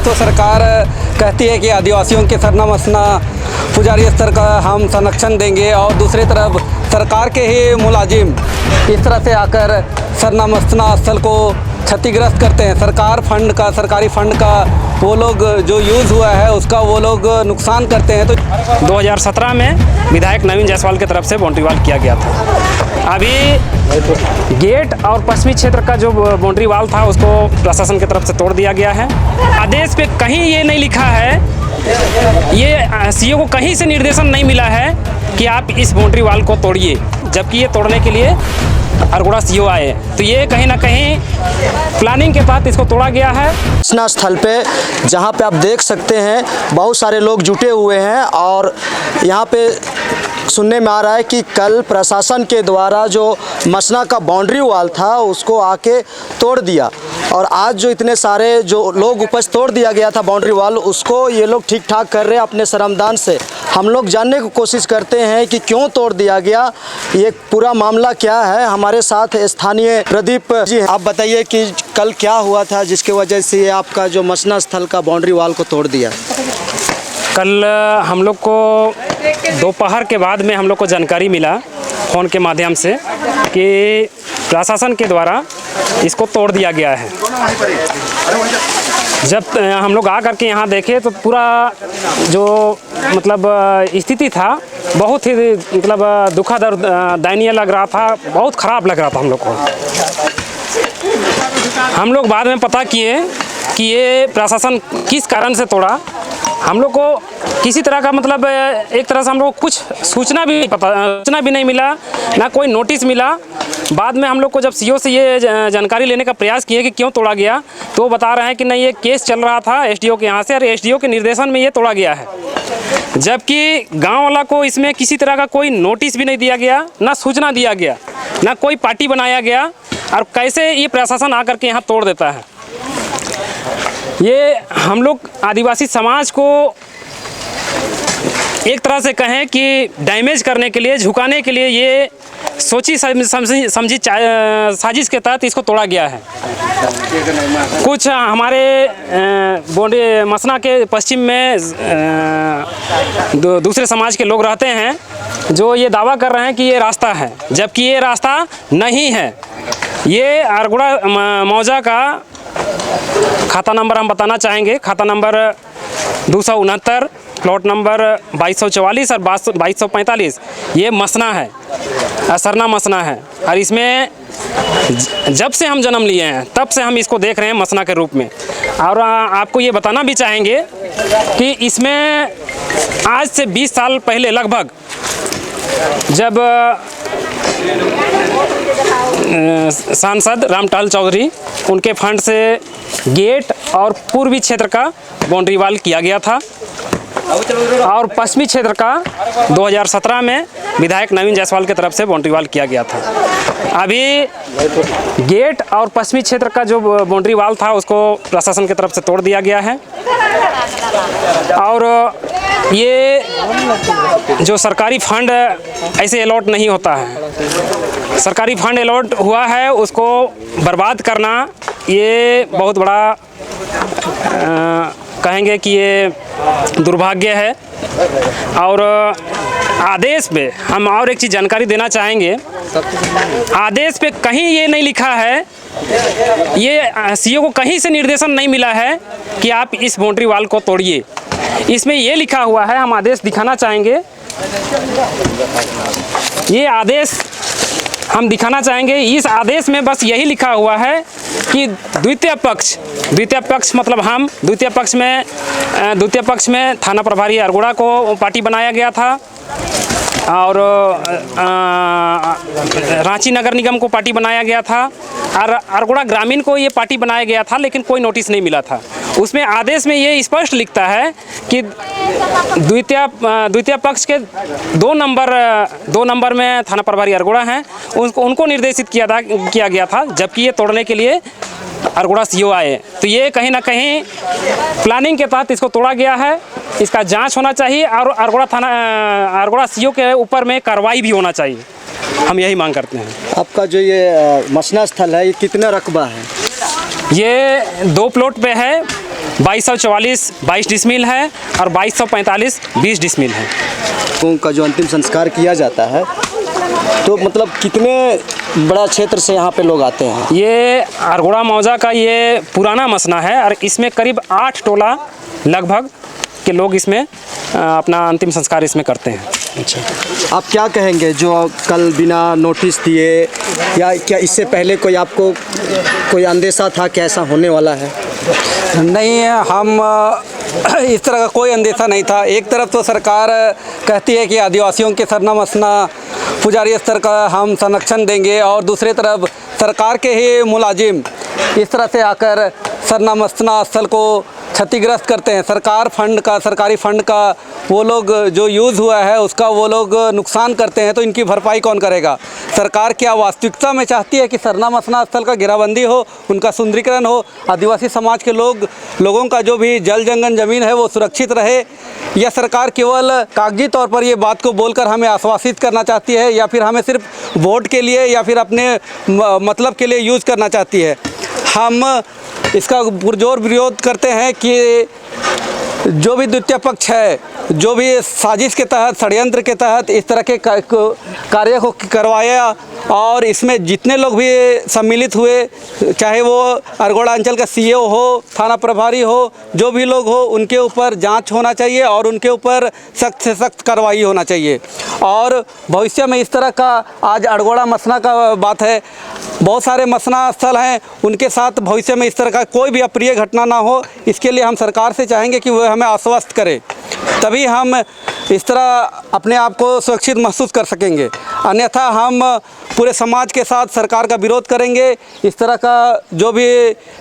तो सरकार कहती है कि आदिवासियों के सरना मसना पुजारी स्तर का हम संरक्षण देंगे, और दूसरी तरफ सरकार के ही मुलाजिम इस तरह से आकर सरना मसना स्थल को क्षतिग्रस्त करते हैं। सरकारी फंड का वो लोग जो यूज़ हुआ है उसका वो लोग नुकसान करते हैं। तो 2017 में विधायक नवीन जायसवाल की तरफ से बाउंड्री वाल किया गया था। अभी गेट और पश्चिमी क्षेत्र का जो बाउंड्री वाल था उसको प्रशासन की तरफ से तोड़ दिया गया है। आदेश पे कहीं ये नहीं लिखा है, ये सीओ को कहीं से निर्देशन नहीं मिला है कि आप इस बाउंड्री वाल को तोड़िए, जबकि ये तोड़ने के लिए अरगोड़ा सीओ आए। तो ये कहीं ना कहीं प्लानिंग के तहत इसको तोड़ा गया है। मसना स्थल पे जहाँ पे आप देख सकते हैं बहुत सारे लोग जुटे हुए हैं, और यहाँ पे सुनने में आ रहा है कि कल प्रशासन के द्वारा जो मसना का बाउंड्री वाल था उसको आके तोड़ दिया, और आज जो इतने सारे जो लोग उपस्थित तोड़ दिया गया था बाउंड्री वाल, उसको ये लोग ठीक ठाक कर रहे हैं अपने श्रमदान से। हम लोग जानने की कोशिश करते हैं कि क्यों तोड़ दिया गया, ये पूरा मामला क्या है। हमारे साथ स्थानीय प्रदीप जी, आप बताइए कि कल क्या हुआ था जिसकी वजह से ये आपका जो मसना स्थल का बाउंड्री वाल को तोड़ दिया। कल हम लोग को दोपहर के बाद में हम लोग को जानकारी मिला फ़ोन के माध्यम से कि प्रशासन के द्वारा इसको तोड़ दिया गया है। जब हम लोग आ करके यहाँ देखे तो पूरा जो मतलब स्थिति था बहुत ही मतलब दुखद और दयनीय लग रहा था, बहुत ख़राब लग रहा था हम लोग को। हम लोग बाद में पता किए कि ये प्रशासन किस कारण से तोड़ा। हम लोग को किसी तरह का मतलब एक तरह से हम लोग को कुछ सूचना भी नहीं मिला, ना कोई नोटिस मिला। बाद में हम लोग को जब सीओ से ये जानकारी लेने का प्रयास किए कि क्यों तोड़ा गया, तो वो बता रहे हैं कि नहीं, ये केस चल रहा था एसडीओ के यहाँ से, और एसडीओ के निर्देशन में ये तोड़ा गया है। जबकि गांव वाला को इसमें किसी तरह का कोई नोटिस भी नहीं दिया गया, ना सूचना दिया गया, ना कोई पार्टी बनाया गया, और कैसे ये प्रशासन आकर के यहाँ तोड़ देता है। ये हम लोग आदिवासी समाज को एक तरह से कहें कि डैमेज करने के लिए, झुकाने के लिए ये सोची समझी साजिश के तहत इसको तोड़ा गया है। कुछ हमारे मसना के पश्चिम में दूसरे समाज के लोग रहते हैं जो ये दावा कर रहे हैं कि ये रास्ता है, जबकि ये रास्ता नहीं है। ये अरगोड़ा मौजा का खाता नंबर हम बताना चाहेंगे, खाता नंबर 269, प्लॉट नंबर 2244 और 2245। ये मसना है, सरना मसना है, और इसमें जब से हम जन्म लिए हैं तब से हम इसको देख रहे हैं मसना के रूप में। और आपको ये बताना भी चाहेंगे कि इसमें आज से 20 साल पहले लगभग, जब सांसद रामटहल चौधरी उनके फंड से गेट और पूर्वी क्षेत्र का बाउंड्री वाल किया गया था, और पश्चिमी क्षेत्र का 2017 में विधायक नवीन जायसवाल की तरफ से बाउंड्री वाल किया गया था। अभी गेट और पश्चिमी क्षेत्र का जो बाउंड्री वाल था उसको प्रशासन की तरफ से तोड़ दिया गया है, और ये जो सरकारी फंड ऐसे अलॉट नहीं होता है। सरकारी फंड अलॉट हुआ है उसको बर्बाद करना ये बहुत बड़ा कहेंगे कि ये दुर्भाग्य है। और आदेश पे हम और एक चीज़ जानकारी देना चाहेंगे, आदेश पे कहीं ये नहीं लिखा है, ये सीओ को कहीं से निर्देशन नहीं मिला है कि आप इस बाउंड्री वाल को तोड़िए। इसमें ये लिखा हुआ है, हम आदेश दिखाना चाहेंगे, ये आदेश हम दिखाना चाहेंगे। इस आदेश में बस यही लिखा हुआ है कि द्वितीय पक्ष मतलब हम द्वितीय पक्ष में थाना प्रभारी अरगोड़ा को पार्टी बनाया गया था, और रांची नगर निगम को पार्टी बनाया गया था, और अरगोड़ा ग्रामीण को ये पार्टी बनाया गया था, लेकिन कोई नोटिस नहीं मिला था। उसमें आदेश में ये स्पष्ट लिखता है कि द्वितीय पक्ष के 2 नंबर में थाना प्रभारी अरगोड़ा हैं, उनको निर्देशित किया गया था, जबकि ये तोड़ने के लिए अरगोड़ा सीओ आए। तो ये कहीं ना कहीं प्लानिंग के तहत इसको तोड़ा गया है। इसका जांच होना चाहिए, और अरगोड़ा सीओ के ऊपर में कार्रवाई भी होना चाहिए। हम यही मांग करते हैं। आपका जो ये मसना स्थल है ये कितना रकबा है? ये 2 प्लॉट पे है, 2244 22 डिसमिल है और 2245 20 डिसमिल है। लोगों का जो अंतिम संस्कार किया जाता है तो मतलब कितने बड़ा क्षेत्र से यहाँ पे लोग आते हैं? ये अरगोड़ा मौजा का ये पुराना मसना है और इसमें करीब 8 टोला लगभग के लोग इसमें अपना अंतिम संस्कार इसमें करते हैं। अच्छा, आप क्या कहेंगे जो कल बिना नोटिस दिए या क्या इससे पहले कोई आपको कोई अंदेशा था कि ऐसा होने वाला है? नहीं, हम इस तरह का कोई अंदेशा नहीं था। एक तरफ तो सरकार कहती है कि आदिवासियों के सरना मसना पुजारी स्तर का हम संरक्षण देंगे और दूसरी तरफ सरकार के ही मुलाजिम इस तरह से आकर सरना मसना स्थल को क्षतिग्रस्त करते हैं। सरकारी फंड का वो लोग जो यूज़ हुआ है उसका वो लोग नुकसान करते हैं, तो इनकी भरपाई कौन करेगा? सरकार क्या वास्तविकता में चाहती है कि सरना मसना स्थल का घेराबंदी हो, उनका सुंदरीकरण हो, आदिवासी समाज के लोगों का जो भी जल जंगल ज़मीन है वो सुरक्षित रहे, या सरकार केवल कागजी तौर पर ये बात को बोलकर हमें आश्वासित करना चाहती है, या फिर हमें सिर्फ वोट के लिए या फिर अपने मतलब के लिए यूज़ करना चाहती है? हम इसका पुरजोर विरोध करते हैं कि जो भी द्वितीय पक्ष है, जो भी साजिश के तहत, षड्यंत्र के तहत इस तरह के कार्य को करवाया और इसमें जितने लोग भी सम्मिलित हुए, चाहे वो अरगोड़ा अंचल का सीईओ हो, थाना प्रभारी हो, जो भी लोग हो, उनके ऊपर जांच होना चाहिए और उनके ऊपर सख्त से सख्त कार्रवाई होना चाहिए। और भविष्य में इस तरह का, आज अरगोड़ा मसना का बात है, बहुत सारे मसना स्थल हैं, उनके साथ भविष्य में इस तरह का कोई भी अप्रिय घटना ना हो, इसके लिए हम सरकार से चाहेंगे कि वह हमें आश्वस्त करे, तभी हम इस तरह अपने आप को सुरक्षित महसूस कर सकेंगे। अन्यथा हम पूरे समाज के साथ सरकार का विरोध करेंगे। इस तरह का जो भी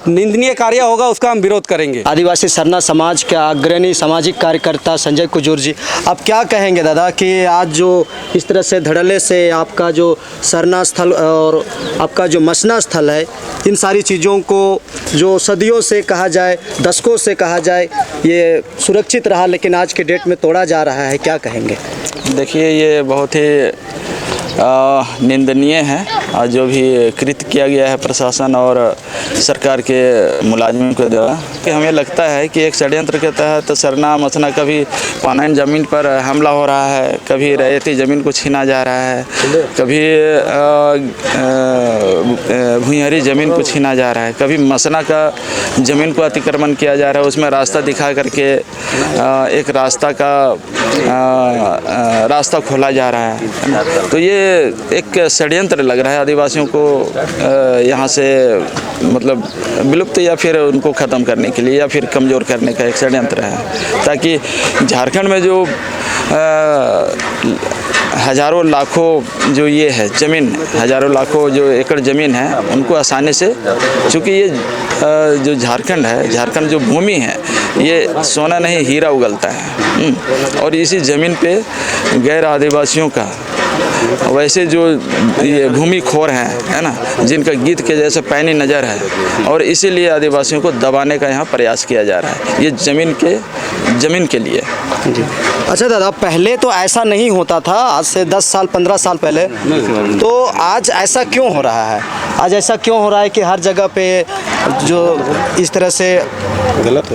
निंदनीय कार्य होगा उसका हम विरोध करेंगे। आदिवासी सरना समाज के अग्रणी सामाजिक कार्यकर्ता संजय कुजूर जी, आप क्या कहेंगे दादा कि आज जो इस तरह से धड़ल्ले से आपका जो सरना स्थल और आपका जो मसना स्थल है, इन सारी चीज़ों को जो सदियों से कहा जाए, दशकों से कहा जाए, ये सुरक्षित रहा लेकिन आज के डेट में तोड़ा जा रहा है, क्या कहेंगे? देखिए, ये बहुत ही निंदनीय है और जो भी कृत्य किया गया है प्रशासन और सरकार के मुलाजिमों के द्वारा, कि हमें लगता है कि एक षड्यंत्र के तहत सरना मसना कभी पानन ज़मीन पर हमला हो रहा है, कभी रैयती ज़मीन को छीना जा रहा है, कभी भूइंहरी ज़मीन को छीना जा रहा है, कभी मसना का ज़मीन को अतिक्रमण किया जा रहा है, उसमें रास्ता दिखा करके एक रास्ता खोला जा रहा है। तो ये एक षड्यंत्र लग रहा है आदिवासियों को यहाँ से मतलब विलुप्त या फिर उनको ख़त्म करने के लिए या फिर कमज़ोर करने का एक षड्यंत्र है, ताकि झारखंड में जो हज़ारों लाखों जो ये है ज़मीन, हज़ारों लाखों जो एकड़ ज़मीन है, उनको आसानी से, चूँकि ये जो झारखंड है, झारखंड जो भूमि है, ये सोना नहीं हीरा उगलता है, और इसी ज़मीन पे गैर आदिवासियों का, वैसे जो ये भूमि खोर हैं, है ना, जिनका गीत के जैसे पैनी नज़र है, और इसीलिए आदिवासियों को दबाने का यहाँ प्रयास किया जा रहा है, ये ज़मीन के लिए। अच्छा दादा, पहले तो ऐसा नहीं होता था, आज से 10 साल 15 साल पहले, तो आज ऐसा क्यों हो रहा है? आज ऐसा क्यों हो रहा है कि हर जगह पे जो इस तरह से गलत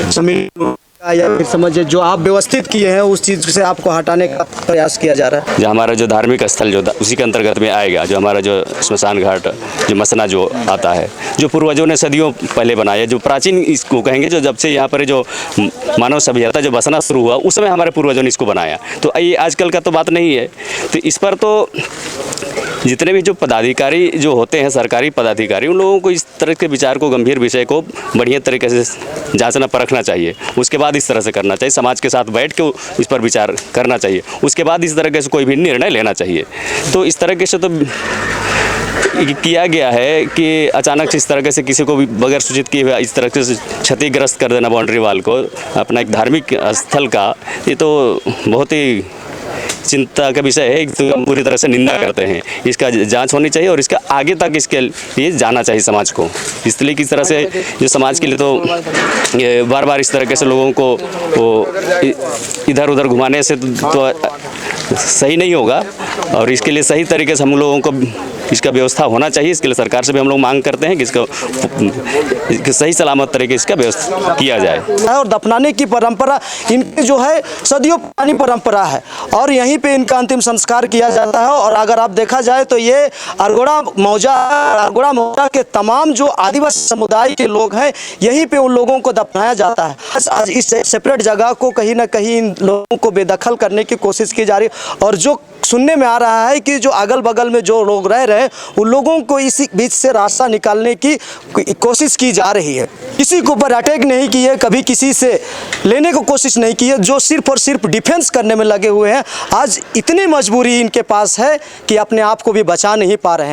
जमीन या फिर समझिए जो आप व्यवस्थित किए हैं उस चीज़ से आपको हटाने का प्रयास किया जा रहा है? जो हमारा जो धार्मिक स्थल जो उसी के अंतर्गत में आएगा, जो हमारा जो स्मशान घाट, जो मसना जो आता है, जो पूर्वजों ने सदियों पहले बनाया, जो प्राचीन इसको कहेंगे, जो जब से यहाँ पर जो मानव सभ्यता जो बसना शुरू हुआ उस समय हमारे पूर्वजों ने इसको बनाया। तो ये आजकल का तो बात नहीं है। तो इस पर तो जितने भी जो पदाधिकारी जो होते हैं, सरकारी पदाधिकारी, उन लोगों को इस तरह के विचार को, गंभीर विषय को बढ़िया तरीके से जांचना परखना चाहिए, उसके बाद इस तरह से करना चाहिए, समाज के साथ बैठ के इस पर विचार करना चाहिए, उसके बाद इस तरह से कोई भी निर्णय लेना चाहिए। तो इस तरह से तो किया गया है कि अचानक से इस तरह से किसी को भी बगैर सूचित किए हुए इस तरह से क्षतिग्रस्त कर देना बाउंड्री वाल को, अपना एक धार्मिक स्थल का, ये तो बहुत ही चिंता का विषय है। तो हम पूरी तरह से निंदा करते हैं। इसका जांच होनी चाहिए और इसका आगे तक इसके लिए जाना चाहिए समाज को। इसलिए किस तरह से जो समाज के लिए तो बार बार इस तरह से लोगों को इधर उधर घुमाने से तो सही नहीं होगा, और इसके लिए सही तरीके से हम लोगों को इसका व्यवस्था होना चाहिए। इसके लिए सरकार से भी हम लोग मांग करते हैं कि इसको सही सलामत तरीके से इसका व्यवस्था किया जाए। और दफनाने की परंपरा इनकी जो है सदियों पुरानी परंपरा है और यहीं पे इनका अंतिम संस्कार किया जाता है। और अगर आप देखा जाए तो ये अरगोड़ा मौजा के तमाम जो आदिवासी समुदाय के लोग हैं यहीं पे उन लोगों को दफनाया जाता है। आज इस सेपरेट जगह को कहीं ना कहीं इन लोगों को बेदखल करने की कोशिश की जा रही है और जो सुनने में आ रहा है कि जो अगल बगल में जो लोग रह रहे हैं उन लोगों को इसी बीच से रास्ता निकालने की कोशिश की जा रही है। किसी के ऊपर अटैक नहीं की है, कभी किसी से लेने को कोशिश नहीं की है, जो सिर्फ और सिर्फ डिफेंस करने में लगे हुए हैं। आज इतनी मजबूरी इनके पास है कि अपने आप को भी बचा नहीं पा रहे हैं।